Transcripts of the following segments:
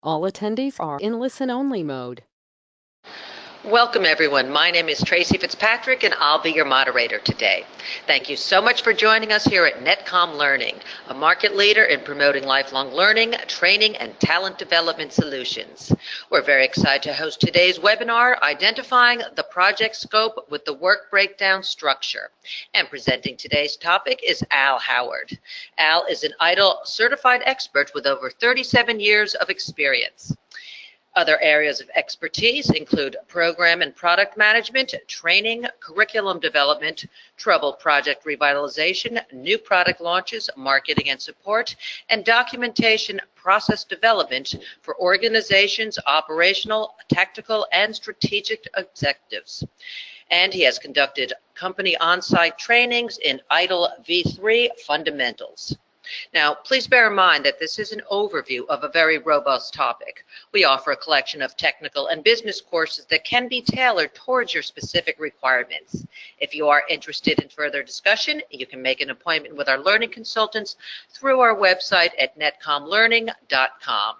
All attendees are in listen-only mode. Welcome, everyone. My name is Tracy Fitzpatrick, and I'll be your moderator today. Thank you so much for joining us here at NetCom Learning, a market leader in promoting lifelong learning, training, and talent development solutions. We're very excited to host today's webinar, Identifying the Project Scope with the Work Breakdown Structure. And presenting today's topic is Al Howard. Al is an IDLE certified expert with over 37 years of experience. Other areas of expertise include program and product management, training, curriculum development, troubled project revitalization, new product launches, marketing and support, and documentation process development for organizations' operational, tactical, and strategic objectives. And he has conducted company on-site trainings in IDLE V3 fundamentals. Now, please bear in mind that this is an overview of a very robust topic. We offer a collection of technical and business courses that can be tailored towards your specific requirements. If you are interested in further discussion, you can make an appointment with our learning consultants through our website at netcomlearning.com.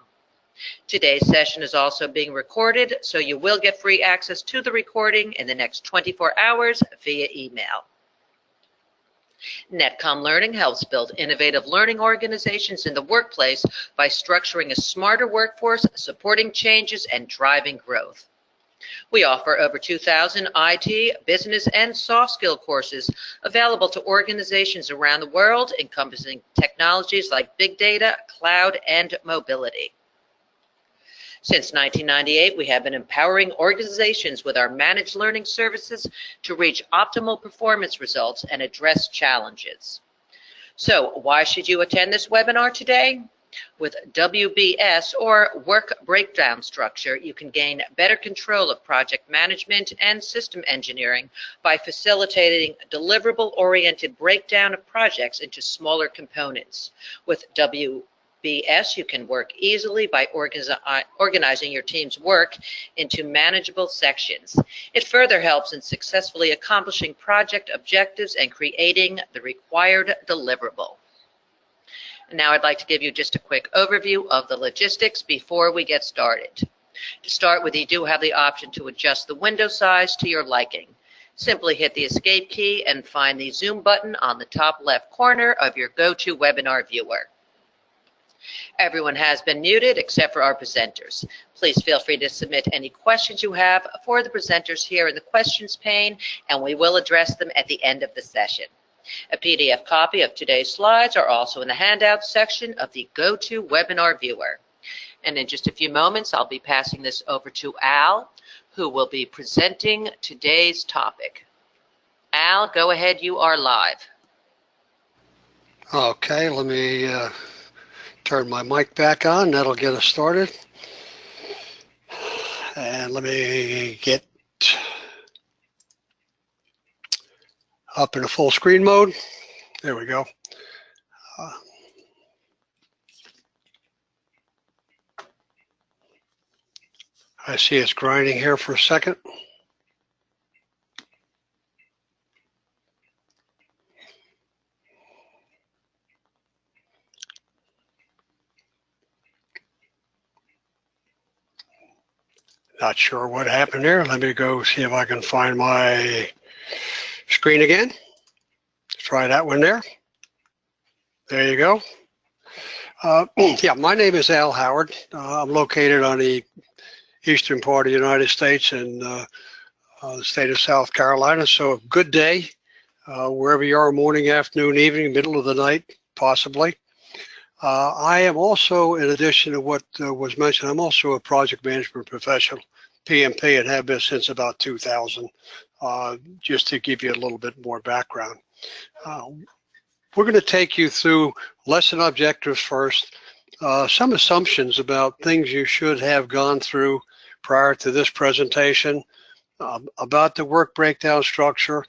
Today's session is also being recorded, so you will get free access to the recording in the next 24 hours via email. NetCom Learning helps build innovative learning organizations in the workplace by structuring a smarter workforce, supporting changes, and driving growth. We offer over 2,000 IT, business, and soft skill courses available to organizations around the world, encompassing technologies like big data, cloud, and mobility. Since 1998, we have been empowering organizations with our managed learning services to reach optimal performance results and address challenges. So, why should you attend this webinar today? With WBS, or Work Breakdown Structure, you can gain better control of project management and system engineering by facilitating deliverable-oriented breakdown of projects into smaller components. With WBS, you can work easily by organizing your team's work into manageable sections. It further helps in successfully accomplishing project objectives and creating the required deliverable. And now I'd like to give you just a quick overview of the logistics before we get started. To start with, you do have the option to adjust the window size to your liking. Simply hit the Escape key and find the Zoom button on the top left corner of your GoToWebinar viewer. Everyone has been muted except for our presenters. Please feel free to submit any questions you have for the presenters here in the questions pane, and we will address them at the end of the session. A PDF copy of today's slides are also in the handout section of the GoToWebinar viewer. And in just a few moments, I'll be passing this over to Al, who will be presenting today's topic. Al, go ahead, you are live. Okay, let me turn my mic back on. That'll get us started. And let me get up in a full screen mode. There we go. I see it's grinding here for a second. Not sure what happened there. Let me go see if I can find my screen again. Try that one there. There you go. Yeah, my name is Al Howard. I'm located on the eastern part of the United States in the state of South Carolina. So a good day, wherever you are, morning, afternoon, evening, middle of the night, possibly. I am also, in addition to what was mentioned, I'm also a project management professional, PMP, and have been since about 2000, just to give you a little bit more background. We're going to take you through lesson objectives first, some assumptions about things you should have gone through prior to this presentation, about the work breakdown structure.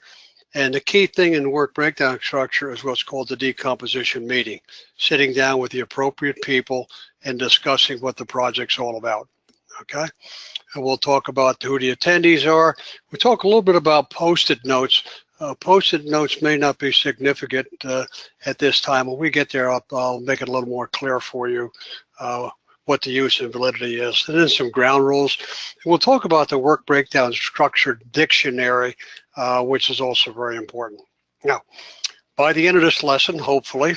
And the key thing in the work breakdown structure is what's called the decomposition meeting, sitting down with the appropriate people and discussing what the project's all about, okay? And we'll talk about who the attendees are. We'll talk a little bit about post-it notes. Post-it notes may not be significant at this time. When we get there, I'll make it a little more clear for you what the use and validity is, and then some ground rules. And we'll talk about the work breakdown structure dictionary, which is also very important. Now, by the end of this lesson, hopefully,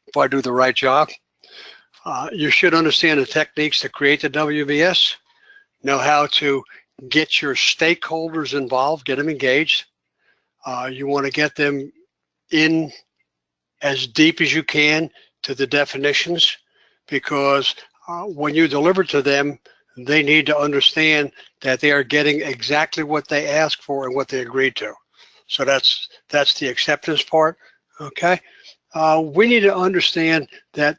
if I do the right job, you should understand the techniques to create the WBS, know how to get your stakeholders involved, get them engaged. You want to get them in as deep as you can to the definitions, because when you deliver to them, they need to understand that they are getting exactly what they ask for and what they agreed to. So that's the acceptance part, okay? We need to understand that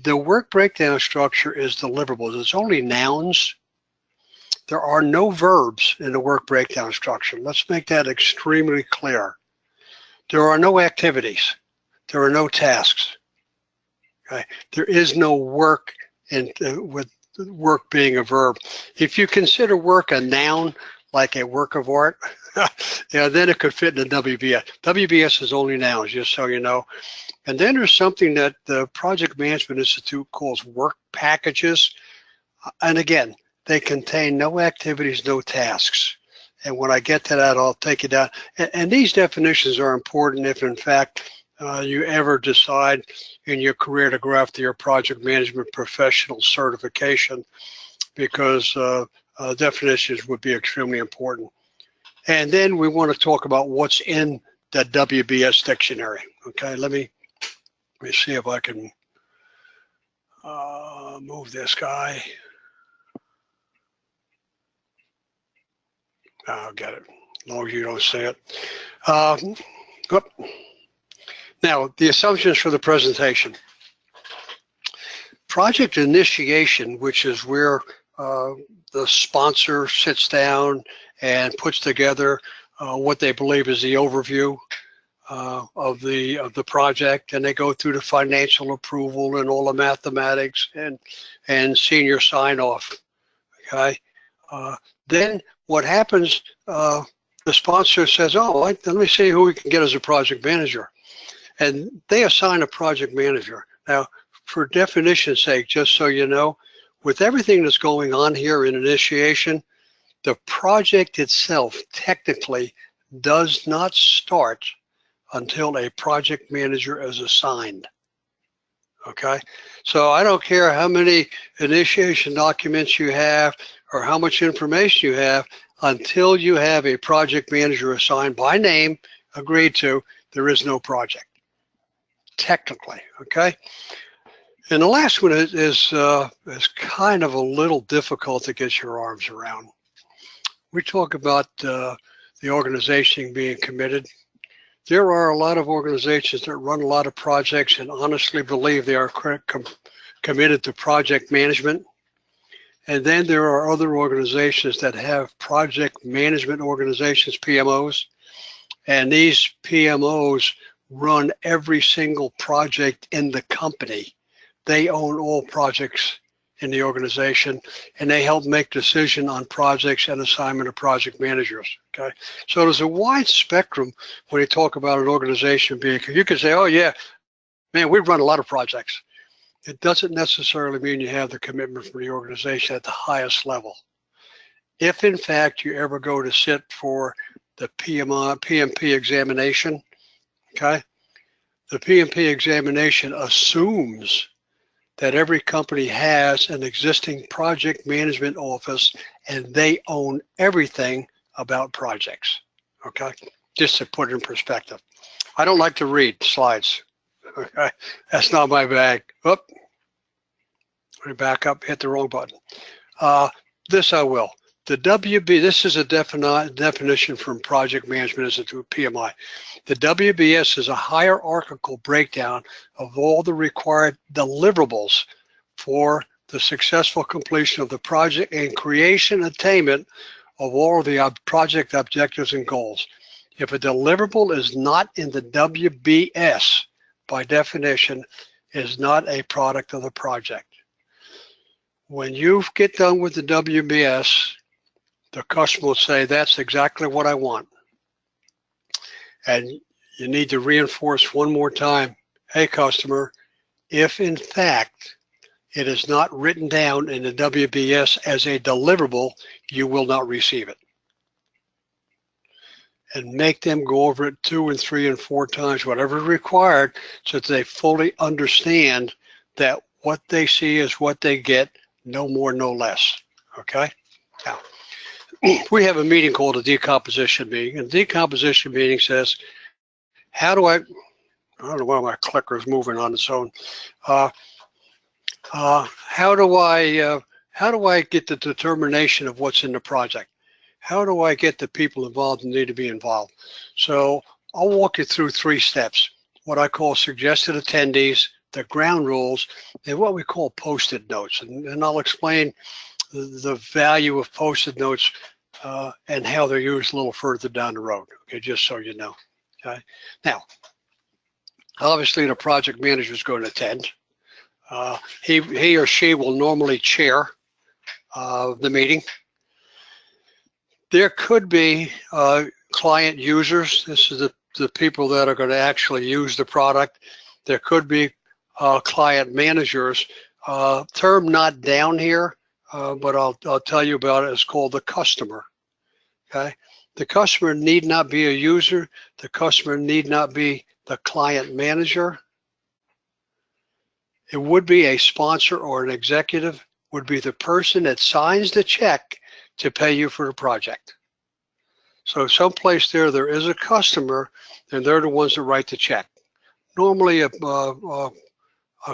the work breakdown structure is deliverables. It's only nouns. There are no verbs in the work breakdown structure. Let's make that extremely clear. There are no activities. There are no tasks. Okay? There is no work with work being a verb. If you consider work a noun, like a work of art, yeah, then it could fit in the WBS. WBS is only nouns, just so you know. And then there's something that the Project Management Institute calls work packages. And again, they contain no activities, no tasks. And when I get to that, I'll take it down. And these definitions are important if, in fact, you ever decide in your career to go after your project management professional certification, because definitions would be extremely important. And then we want to talk about what's in the WBS Dictionary. Okay, let me see if I can move this guy. I'll get it, as long as you don't see it. Now, the assumptions for the presentation. Project initiation, which is where the sponsor sits down and puts together what they believe is the overview of the project, and they go through the financial approval and all the mathematics and senior sign off. Okay. Then what happens? The sponsor says, "Oh, let me see who we can get as a project manager," and they assign a project manager. Now, for definition's sake, just so you know, with everything that's going on here in initiation, the project itself technically does not start until a project manager is assigned. Okay, so I don't care how many initiation documents you have or how much information you have, until you have a project manager assigned by name, agreed to, there is no project, technically, okay? And the last one is kind of a little difficult to get your arms around. We talk about the organization being committed. There are a lot of organizations that run a lot of projects and honestly believe they are committed to project management. And then there are other organizations that have project management organizations, PMOs, and these PMOs run every single project in the company. They own all projects in the organization, and they help make decisions on projects and assignment of project managers, okay? So there's a wide spectrum when you talk about an organization being, you can say, oh yeah, man, we run a lot of projects. It doesn't necessarily mean you have the commitment from the organization at the highest level. If in fact you ever go to sit for the PMP examination, okay, the PMP examination assumes that every company has an existing project management office and they own everything about projects, okay? Just to put it in perspective. I don't like to read slides, okay? That's not my bag. Oop. Let me back up, hit the wrong button. This I will. The this is a definition from Project Management Institute, PMI. The WBS is a hierarchical breakdown of all the required deliverables for the successful completion of the project and creation and attainment of all the project objectives and goals. If a deliverable is not in the WBS, by definition, is not a product of the project. When you get done with the WBS, the customer will say, that's exactly what I want. And you need to reinforce one more time, hey customer, if in fact it is not written down in the WBS as a deliverable, you will not receive it. And make them go over it 2 and 3 and 4 times, whatever is required, so that they fully understand that what they see is what they get, no more, no less. Okay? Now, we have a meeting called a decomposition meeting, and the decomposition meeting says, how do I don't know why my clicker is moving on its own. How do I get the determination of what's in the project? How do I get the people involved who need to be involved? So I'll walk you through 3 steps, what I call suggested attendees, the ground rules, and what we call post-it notes. And I'll explain the value of post-it notes and how they're used a little further down the road, okay, just so you know. Okay. Now, obviously the project manager is going to attend. He or she will normally chair the meeting. There could be client users. This is the people that are going to actually use the product. There could be client managers. Term not down here, but I'll tell you about it. It's called the customer. Okay, the customer need not be a user. The customer need not be the client manager. It would be a sponsor or an executive, would be the person that signs the check to pay you for the project. So someplace there is a customer, and they're the ones that write the check. Normally a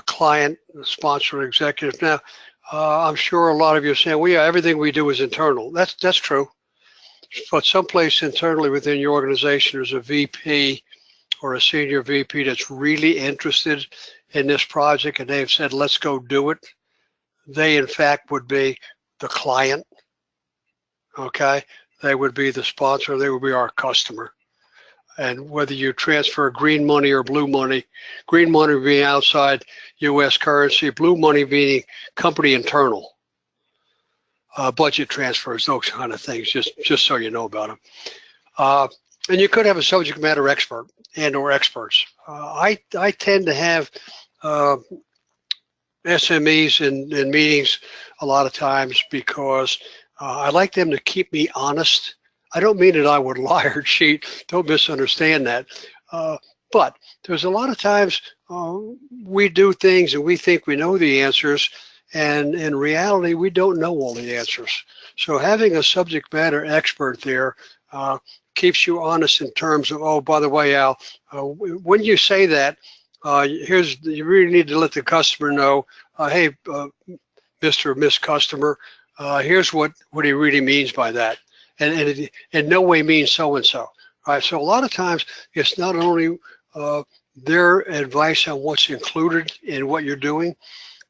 client, a sponsor, or executive. Now, I'm sure a lot of you are saying, well, yeah, everything we do is internal. That's true. But someplace internally within your organization, there's a VP or a senior VP that's really interested in this project, and they've said, let's go do it. They, in fact, would be the client, okay? They would be the sponsor. They would be our customer. And whether you transfer green money or blue money, green money being outside U.S. currency, blue money being company internal, budget transfers, those kind of things, just so you know about them. And you could have a subject matter expert and or experts. I tend to have SMEs in meetings a lot of times because I like them to keep me honest. I don't mean that I would lie or cheat. Don't misunderstand that. But there's a lot of times we do things and we think we know the answers, and in reality, we don't know all the answers. So having a subject matter expert there keeps you honest in terms of, oh, by the way, Al, when you say that, you really need to let the customer know, hey, Mr. or Miss Customer, here's what he really means by that. And it in no way means so-and-so. Right? So a lot of times it's not only their advice on what's included in what you're doing,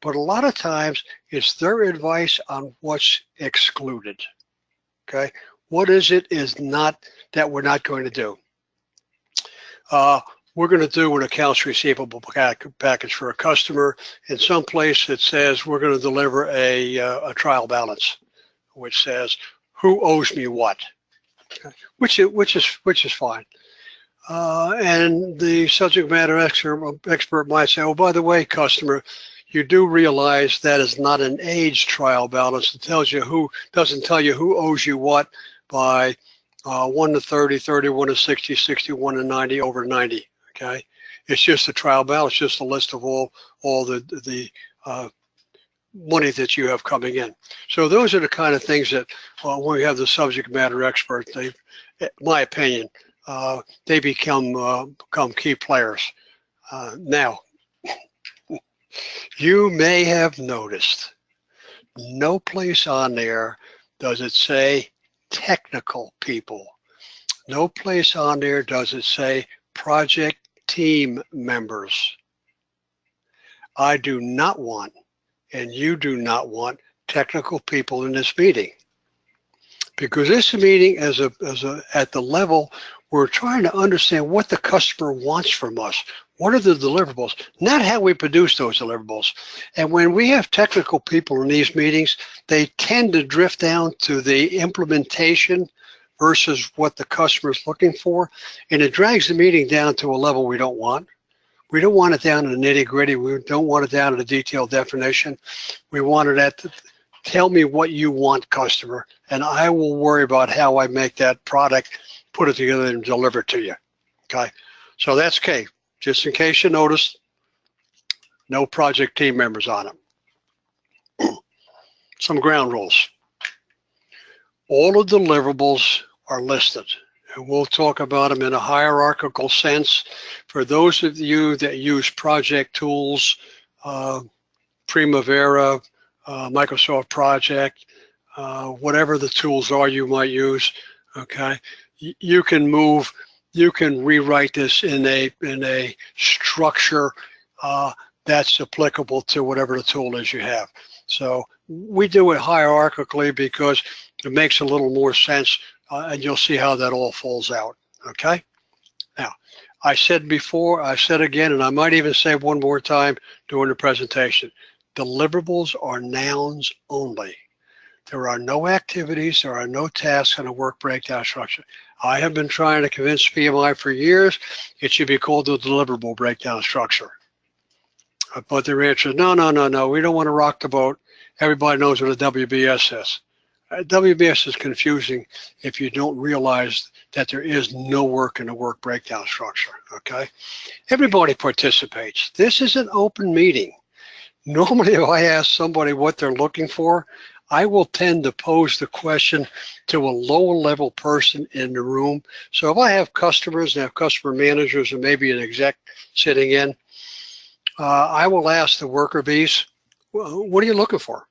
but a lot of times it's their advice on what's excluded. Okay? What is not that we're not going to do? We're going to do an accounts receivable package for a customer. In some place it says we're going to deliver a trial balance, which says who owes me what, okay. which is fine. And the subject matter expert might say, oh, by the way, customer, you do realize that is not an age trial balance. It doesn't tell you who owes you what by 1 to 30, 31 to 60, 61 to 90, over 90. Okay, it's just a trial balance, just a list of all the money that you have coming in. So those are the kind of things that when we have the subject matter expert, in my opinion, they become key players. Now, you may have noticed, no place on there does it say technical people. No place on there does it say project team members. I do not want, and you do not want, technical people in this meeting, because this meeting at the level we're trying to understand what the customer wants from us. What are the deliverables? Not how we produce those deliverables. And when we have technical people in these meetings, they tend to drift down to the implementation versus what the customer is looking for, and it drags the meeting down to a level we don't want. We don't want it down to the nitty-gritty. We don't want it down to the detailed definition. We want it at the, tell me what you want, customer, and I will worry about how I make that product, put it together, and deliver it to you. Okay, so that's key. Just in case you noticed, no project team members on it. Some ground rules. All the deliverables are listed, and we'll talk about them in a hierarchical sense. For those of you that use project tools, Primavera, Microsoft Project, whatever the tools are you might use, okay, you can rewrite this in a structure that's applicable to whatever the tool is you have. So we do it hierarchically because it makes a little more sense, and you'll see how that all falls out, okay? Now, I said before, I said again, and I might even say one more time during the presentation, deliverables are nouns only. There are no activities, there are no tasks in a work breakdown structure. I have been trying to convince PMI for years it should be called the deliverable breakdown structure. But their answer is, no, we don't want to rock the boat. Everybody knows what a WBS is. WBS is confusing if you don't realize that there is no work in a work breakdown structure, okay? Everybody participates. This is an open meeting. Normally, if I ask somebody what they're looking for, I will tend to pose the question to a lower level person in the room. So if I have customers and have customer managers and maybe an exec sitting in, I will ask the worker bees, well, what are you looking for?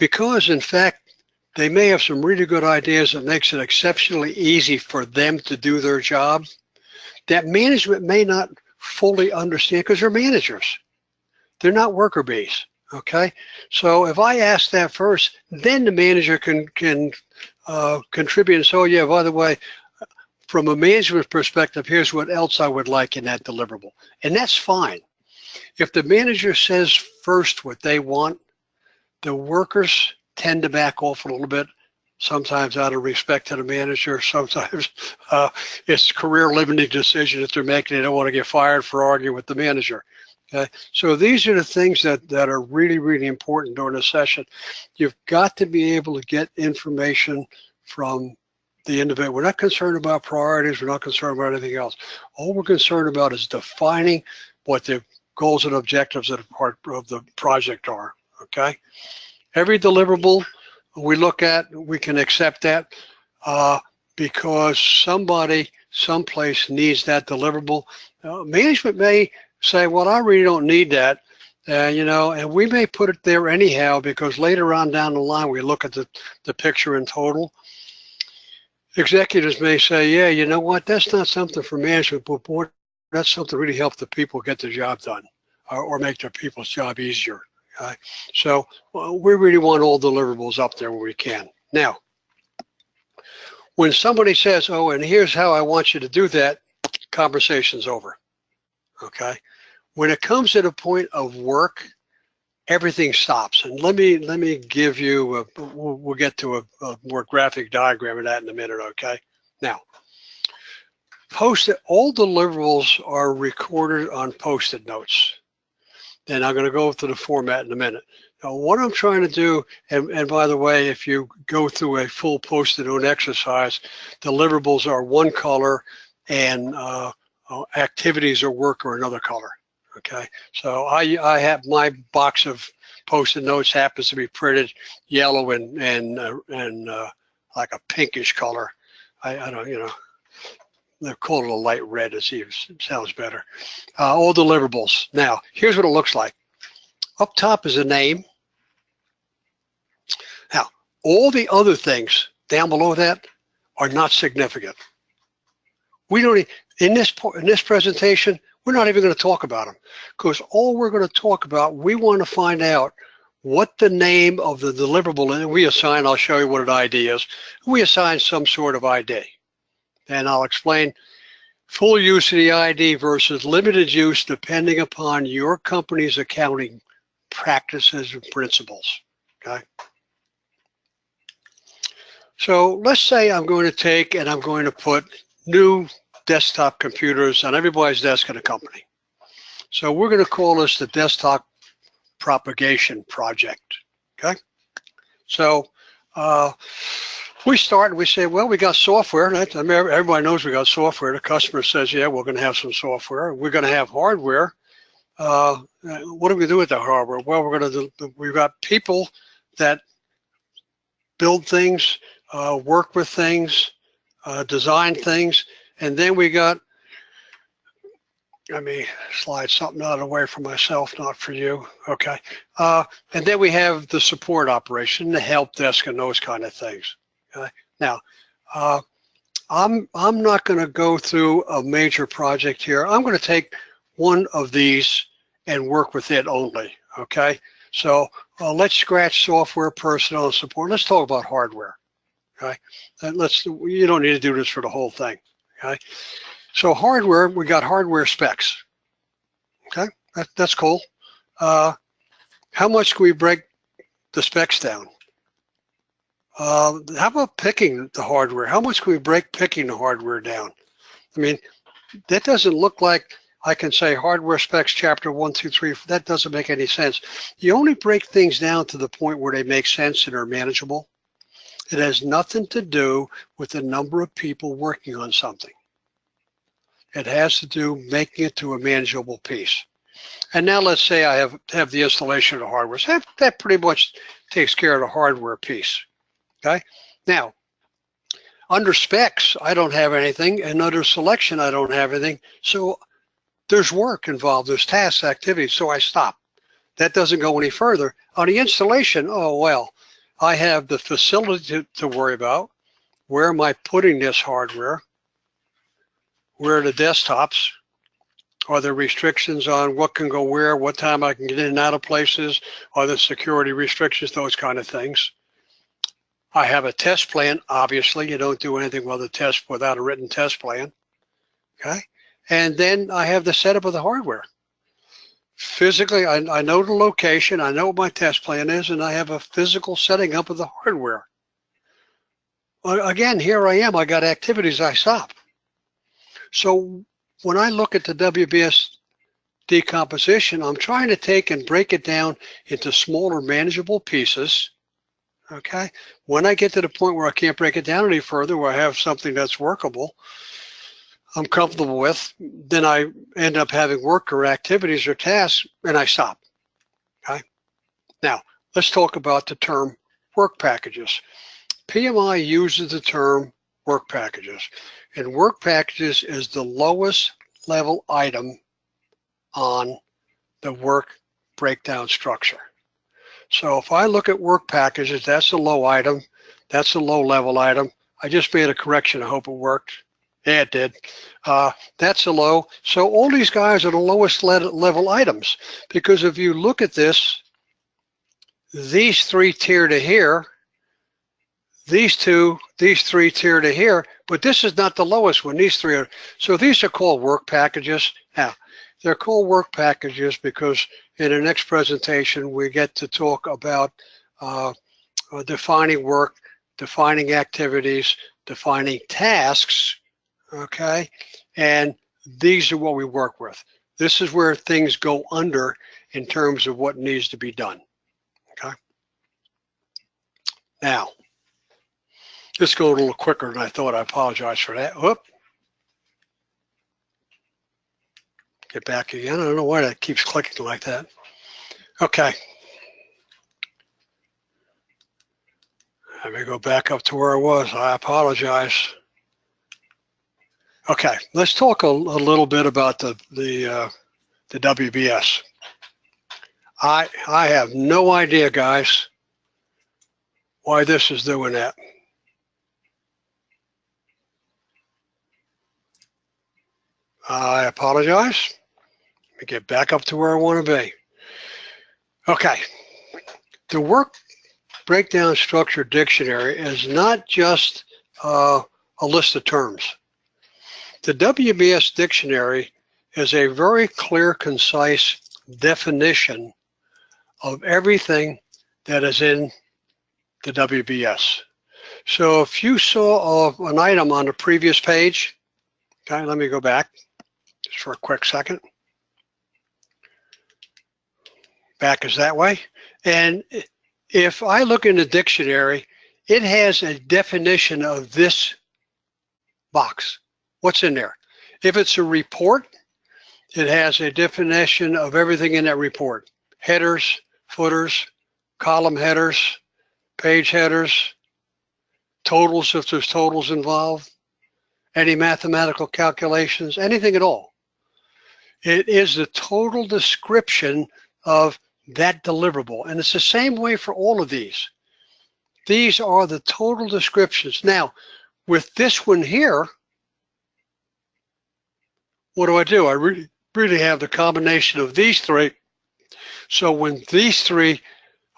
Because in fact, they may have some really good ideas that makes it exceptionally easy for them to do their job that management may not fully understand because they're managers. They're not worker bees, okay? So if I ask that first, then the manager can contribute and say, oh yeah, by the way, from a management perspective, here's what else I would like in that deliverable. And that's fine. If the manager says first what they want, the workers tend to back off a little bit, sometimes out of respect to the manager, sometimes it's a career-limiting decision that they're making. They don't want to get fired for arguing with the manager. Okay, so these are the things that are really, really important during a session. You've got to be able to get information from the individual. We're not concerned about priorities. We're not concerned about anything else. All we're concerned about is defining what the goals and objectives of the project are, okay? Every deliverable we look at, we can accept that because somebody, someplace needs that deliverable. Management may say, well, I really don't need that, you know, and we may put it there anyhow because later on down the line we look at the picture in total. Executives may say, yeah, you know what, that's not something for management, but boy, that's something to really help the people get the job done or make their people's job easier. Okay? So we really want all deliverables up there where we can. Now, when somebody says, oh, and here's how I want you to do that, conversation's over, okay? When it comes to the point of work, everything stops. And let me give you, we'll get to a more graphic diagram of that in a minute, okay? Now, all deliverables are recorded on Post-it notes. And I'm gonna go through the format in a minute. Now, what I'm trying to do, and by the way, if you go through a full Post-it note exercise, deliverables are one color and activities or work are another color. Okay, so I have my box of Post-it notes happens to be printed yellow and like a pinkish color. I don't, you know, they're called it a light red. It sounds better. All deliverables. Now, here's what it looks like. Up top is a name. Now, all the other things down below that are not significant. We don't in this presentation. We're not even going to talk about them because all we're going to talk about, we want to find out what the name of the deliverable is. We assign, I'll show you what an ID is. We assign some sort of ID. And I'll explain full use of the ID versus limited use depending upon your company's accounting practices and principles, okay? So let's say I'm going to take and I'm going to put new desktop computers on everybody's desk in the company. So we're going to call this the desktop propagation project, okay? So we start and we say, well, we got software. I mean, everybody knows we got software. The customer says, yeah, we're going to have some software. We're going to have hardware. What do we do with the hardware? Well, we've got people that build things, work with things, design things, and then we got, let me slide something out of the way for myself, not for you. Okay. And then we have the support operation, the help desk, and those kind of things. Okay. Now, I'm not going to go through a major project here. I'm going to take one of these and work with it only. Okay. So let's scratch software, personnel, and support. Let's talk about hardware. Okay. And you don't need to do this for the whole thing. Okay. So hardware, we got hardware specs. Okay, that's cool. How much can we break the specs down? How about picking the hardware? How much can we break picking the hardware down? I mean, that doesn't look like I can say hardware specs chapter 1, 2, 3. That doesn't make any sense. You only break things down to the point where they make sense and are manageable. It has nothing to do with the number of people working on something. It has to do making it to a manageable piece. And now let's say I have the installation of the hardware. So that pretty much takes care of the hardware piece. Okay. Now, under specs, I don't have anything, and under selection, I don't have anything. So there's work involved, there's tasks, activities, so I stop. That doesn't go any further. On the installation, oh well, I have the facility to worry about. Where am I putting this hardware? Where are the desktops? Are there restrictions on what can go where, what time I can get in and out of places? Are there security restrictions, those kind of things? I have a test plan, obviously. You don't do anything without a written test plan, okay? And then I have the setup of the hardware. Physically, I know the location, I know what my test plan is, and I have a physical setting up of the hardware. Again, here I am, I got activities, I stop. So when I look at the WBS decomposition, I'm trying to take and break it down into smaller manageable pieces, okay? When I get to the point where I can't break it down any further, where I have something that's workable, I'm comfortable with, then I end up having work or activities or tasks, and I stop, okay? Now, let's talk about the term work packages. PMI uses the term work packages, and work packages is the lowest level item on the work breakdown structure. So if I look at work packages, that's a low item, that's a low level item. I just made a correction, I hope it worked. Yeah, it did. That's a low. So all these guys are the lowest level items, because if you look at this, these three tier to here, these three tier to here, but this is not the lowest one. These three are, so these are called work packages. Now, they're called work packages because in the next presentation, we get to talk about defining work, defining activities, defining tasks, okay? And these are what we work with. This is where things go under in terms of what needs to be done, okay? Now, let's go a little quicker than I thought. I apologize for that. Whoop. Get back again. I don't know why that keeps clicking like that. Okay. Let me go back up to where I was. I apologize. Okay, let's talk a little bit about the WBS. I have no idea, guys, why this is doing that. I apologize. Let me get back up to where I want to be. Okay, the work breakdown structure dictionary is not just a list of terms. The WBS dictionary is a very clear, concise definition of everything that is in the WBS. So if you saw an item on the previous page, Okay, let me go back just for a quick second. Back is that way. And if I look in the dictionary, it has a definition of this box. What's in there? If it's a report, it has a definition of everything in that report. Headers, footers, column headers, page headers, totals if there's totals involved, any mathematical calculations, anything at all. It is the total description of that deliverable. And it's the same way for all of these. These are the total descriptions. Now, with this one here, what do? I really have the combination of these three. So when these three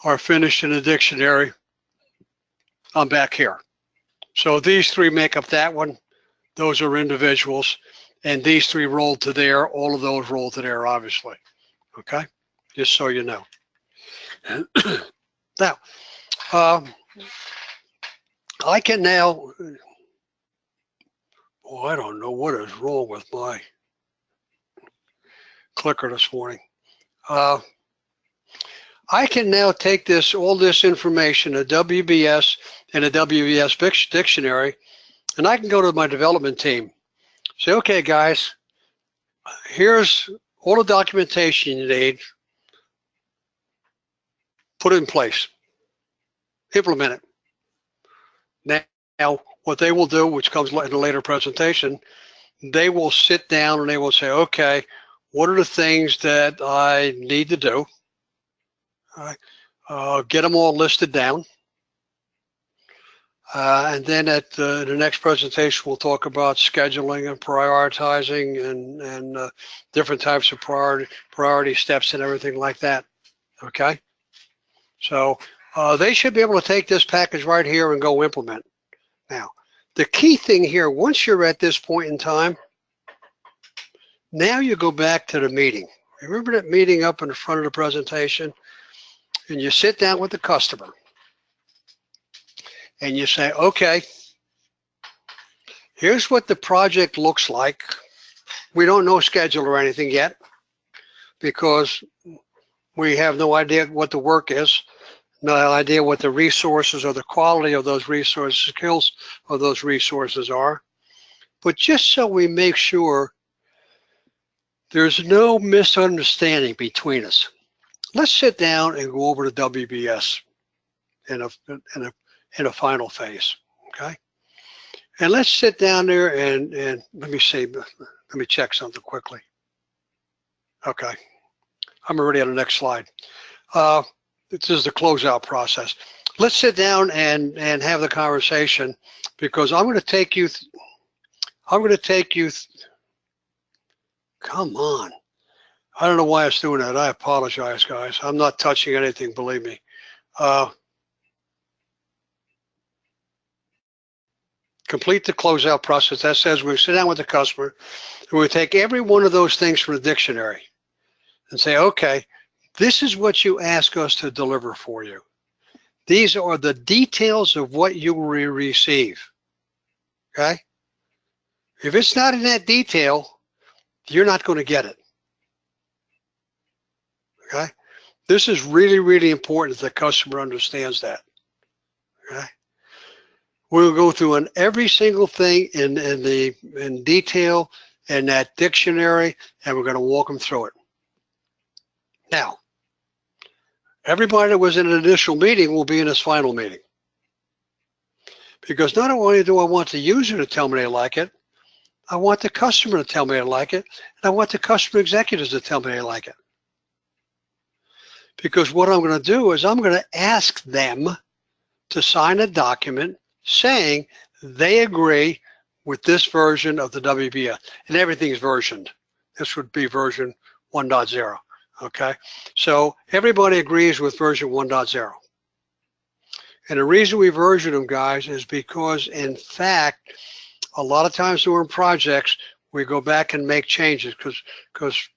are finished in the dictionary, I'm back here. So these three make up that one. Those are individuals. And these three roll to there. All of those roll to there, obviously. Okay? Just so you know. Now, I can now, oh, I don't know what is wrong with my clicker this morning. I can now take this, all this information, a WBS and a WBS Dictionary, and I can go to my development team. Say, okay, guys, here's all the documentation you need. Put it in place. Implement it. Now, what they will do, which comes in a later presentation, they will sit down and they will say, okay, what are the things that I need to do? Get them all listed down. And then at the next presentation, we'll talk about scheduling and prioritizing and different types of priority steps and everything like that. Okay? So they should be able to take this package right here and go implement. Now, the key thing here, once you're at this point in time, now you go back to the meeting. Remember that meeting up in the front of the presentation? And you sit down with the customer. And you say, okay, here's what the project looks like. We don't know schedule or anything yet because we have no idea what the work is, no idea what the resources or the quality of those resources, skills of those resources are. But just so we make sure there's no misunderstanding between us, let's sit down and go over to WBS in a final phase, okay? And let's sit down there and let me see, let me check something quickly. Okay, I'm already on the next slide. This is the closeout process. Let's sit down and have the conversation because I'm going to take you, come on. I don't know why it's doing that. I apologize, guys. I'm not touching anything, believe me. Complete the closeout process. That says we sit down with the customer and we take every one of those things from the dictionary and say, okay, this is what you ask us to deliver for you. These are the details of what you will receive, okay? If it's not in that detail, you're not going to get it, okay? This is really, really important that the customer understands that, okay? We'll go through every single thing in detail in that dictionary, and we're going to walk them through it. Now, everybody that was in an initial meeting will be in this final meeting. Because not only do I want the user to tell me they like it, I want the customer to tell me they like it, and I want the customer executives to tell me they like it. Because what I'm going to do is I'm going to ask them to sign a document saying they agree with this version of the WBS, and everything's versioned. This would be version 1.0, okay? So everybody agrees with version 1.0. And the reason we version them, guys, is because, in fact, a lot of times during projects, we go back and make changes because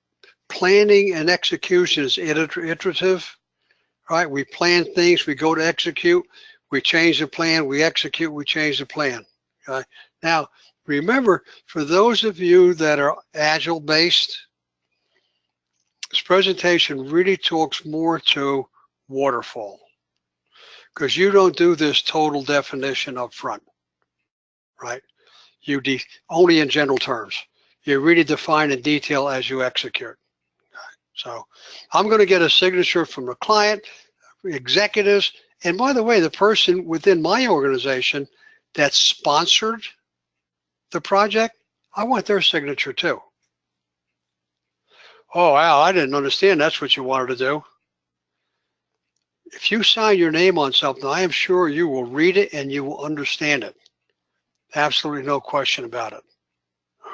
planning and execution is iterative, right? We plan things, we go to execute, we change the plan, we execute, we change the plan. Okay? Now, Remember, for those of you that are Agile based, this presentation really talks more to waterfall, because you don't do this total definition up front, right? You only in general terms. You really define in detail as you execute. So I'm going to get a signature from the client, executives, and by the way, the person within my organization that sponsored the project, I want their signature too. Oh, Al, I didn't understand that's what you wanted to do. If you sign your name on something, I am sure you will read it and you will understand it. Absolutely no question about it.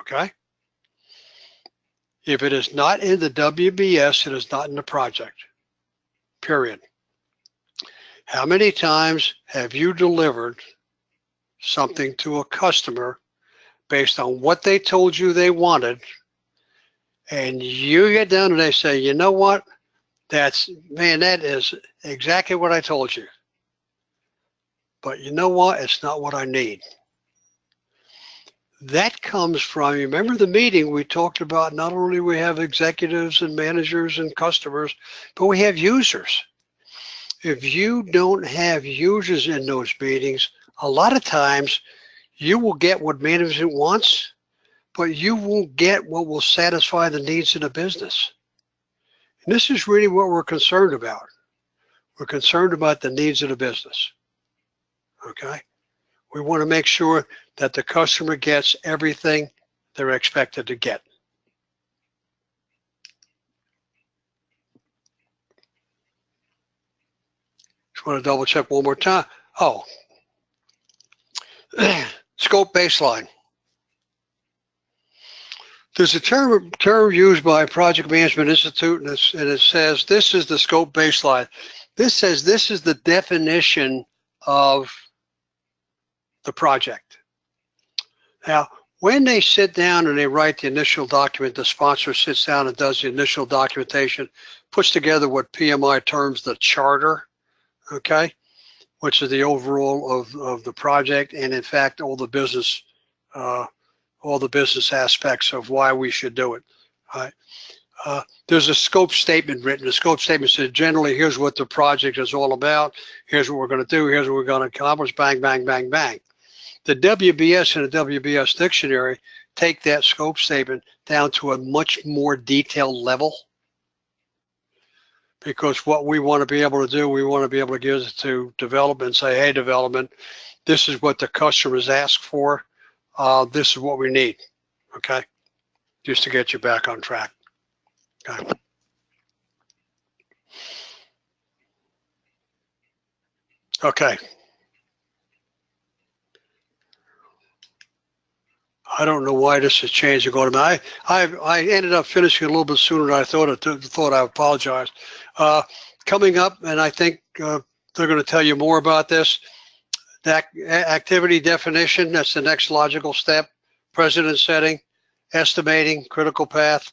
Okay? If it is not in the WBS, it is not in the project. Period. How many times have you delivered something to a customer based on what they told you they wanted, and you get down and they say, you know what? That is exactly what I told you. But you know what? It's not what I need. That comes from, you remember the meeting we talked about, not only we have executives and managers and customers, but we have users. If you don't have users in those meetings, a lot of times you will get what management wants, but you won't get what will satisfy the needs of the business. And this is really what we're concerned about. We're concerned about the needs of the business. Okay? We want to make sure that the customer gets everything they're expected to get. Just want to double check one more time. Oh, scope baseline. There's a term used by Project Management Institute, and it says this is the scope baseline. This says this is the definition of the project. Now, when they sit down and they write the initial document, the sponsor sits down and does the initial documentation, puts together what PMI terms the charter, okay, which is the overall of the project, and in fact all the business aspects of why we should do it. All right. There's a scope statement written. The scope statement says generally here's what the project is all about. Here's what we're going to do. Here's what we're going to accomplish. Bang, bang, bang, bang. The WBS and the WBS Dictionary take that scope statement down to a much more detailed level, because what we want to be able to do, we want to be able to give it to development and say, hey, development, this is what the customers ask for. This is what we need, okay? Just to get you back on track, okay? Okay. I don't know why this has changed to go to me. I ended up finishing a little bit sooner than I thought. I apologize. Coming up, and I think they're going to tell you more about this. That activity definition, that's the next logical step. Precedent setting, estimating, critical path,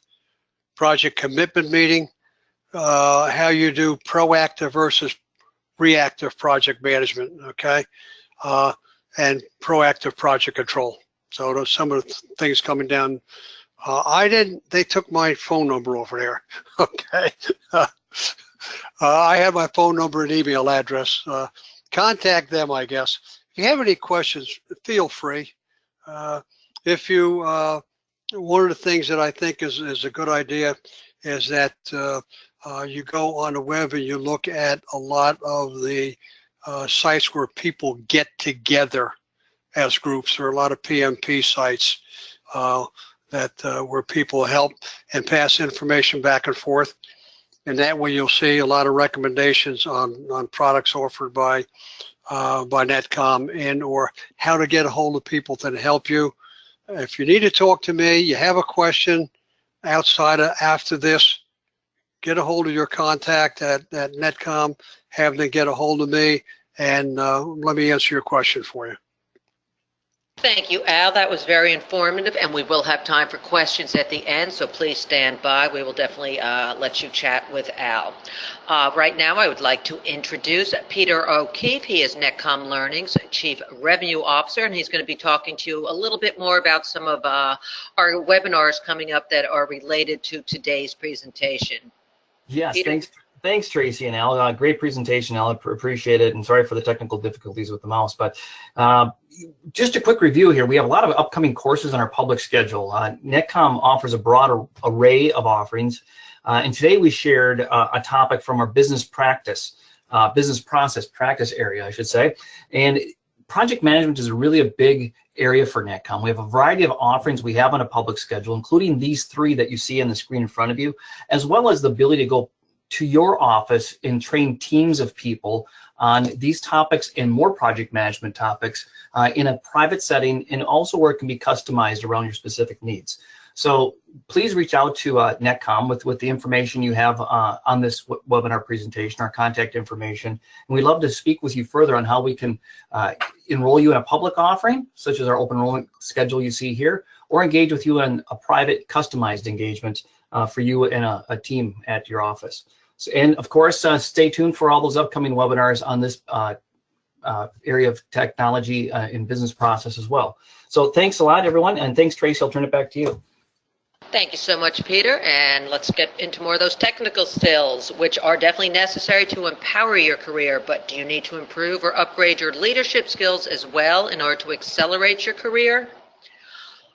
project commitment meeting, how you do proactive versus reactive project management, okay, and proactive project control. So those some of the things coming down. They took my phone number over there, okay. I have my phone number and email address. Contact them, I guess. If you have any questions, feel free. If you, one of the things that I think is a good idea is that you go on the web and you look at a lot of the sites where people get together as groups. There are a lot of PMP sites where people help and pass information back and forth. And that way you'll see a lot of recommendations on products offered by NetCom and or how to get a hold of people to help you. If you need to talk to me, you have a question after this, get a hold of your contact at NetCom, have them get a hold of me, and let me answer your question for you. Thank you, Al. That was very informative, and we will have time for questions at the end, so please stand by. We will definitely let you chat with Al. Right now, I would like to introduce Peter O'Keefe. He is NetCom Learning's Chief Revenue Officer, and he's going to be talking to you a little bit more about some of our webinars coming up that are related to today's presentation. Yes, Peter? Thanks, Tracy and Al. Great presentation, Al. Appreciate it, and sorry for the technical difficulties with the mouse. But just a quick review here. We have a lot of upcoming courses on our public schedule. NetCom offers a broad array of offerings, and today we shared a topic from our business process practice area, I should say. And project management is really a big area for NetCom. We have a variety of offerings we have on a public schedule, including these three that you see on the screen in front of you, as well as the ability to go to your office and train teams of people on these topics and more project management topics in a private setting, and also where it can be customized around your specific needs. So please reach out to NetCom with the information you have on this webinar presentation, our contact information. And we'd love to speak with you further on how we can enroll you in a public offering, such as our open enrollment schedule you see here, or engage with you in a private customized engagement for you and a team at your office. So, and of course, stay tuned for all those upcoming webinars on this area of technology in business process as well. So thanks a lot, everyone, and thanks, Tracy. I'll turn it back to you. Thank you so much, Peter, and let's get into more of those technical skills, which are definitely necessary to empower your career, but do you need to improve or upgrade your leadership skills as well in order to accelerate your career?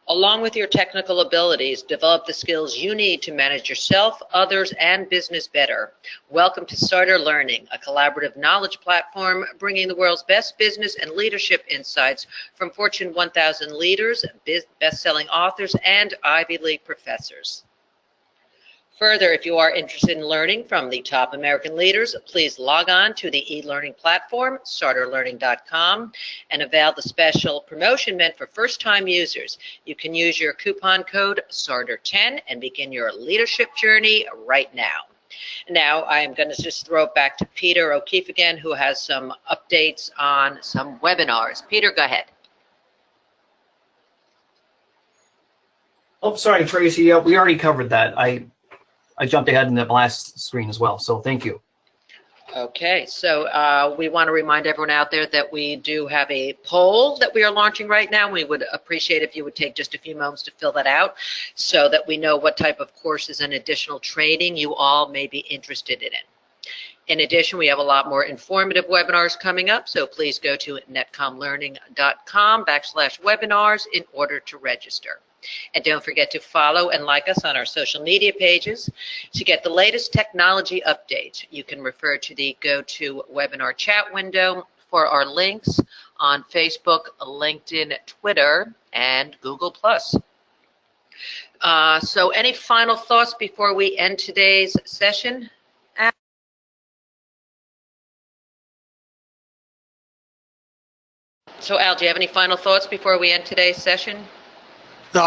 Along with your technical abilities, develop the skills you need to manage yourself, others, and business better. Welcome to Starter Learning, a collaborative knowledge platform bringing the world's best business and leadership insights from Fortune 1000 leaders, best-selling authors, and Ivy League professors. Further, if you are interested in learning from the top American leaders, please log on to the e-learning platform, starterlearning.com, and avail the special promotion meant for first-time users. You can use your coupon code STARTER10 and begin your leadership journey right now. Now, I am going to just throw it back to Peter O'Keefe again, who has some updates on some webinars. Peter, go ahead. Oh, sorry, Tracy. We already covered that. I jumped ahead in the last screen as well, so thank you. Okay, so we want to remind everyone out there that we do have a poll that we are launching right now. We would appreciate if you would take just a few moments to fill that out so that we know what type of courses and additional training you all may be interested in. In addition, we have a lot more informative webinars coming up, so please go to netcomlearning.com/webinars in order to register. And don't forget to follow and like us on our social media pages. To get the latest technology updates, you can refer to the GoToWebinar chat window for our links on Facebook, LinkedIn, Twitter, and Google+. So any final thoughts before we end today's session? So Al, do you have any final thoughts before we end today's session? No,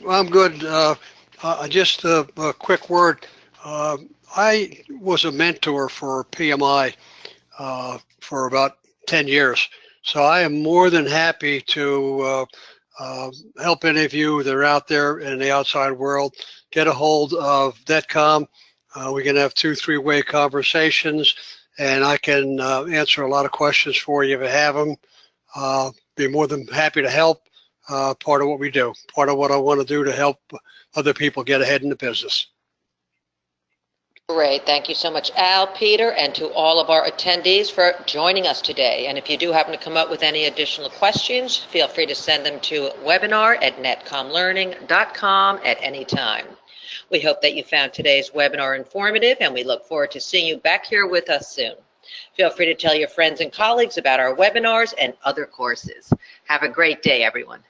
I'm good. Just a quick word. I was a mentor for PMI for about 10 years, so I am more than happy to help any of you that are out there in the outside world get a hold of NetCom. We can have 2-3-way conversations, and I can answer a lot of questions for you if you have them. Be more than happy to help. Part of what we do, part of what I want to do to help other people get ahead in the business. Great. Thank you so much, Al, Peter, and to all of our attendees for joining us today. And if you do happen to come up with any additional questions, feel free to send them to webinar@netcomlearning.com at any time. We hope that you found today's webinar informative, and we look forward to seeing you back here with us soon. Feel free to tell your friends and colleagues about our webinars and other courses. Have a great day, everyone.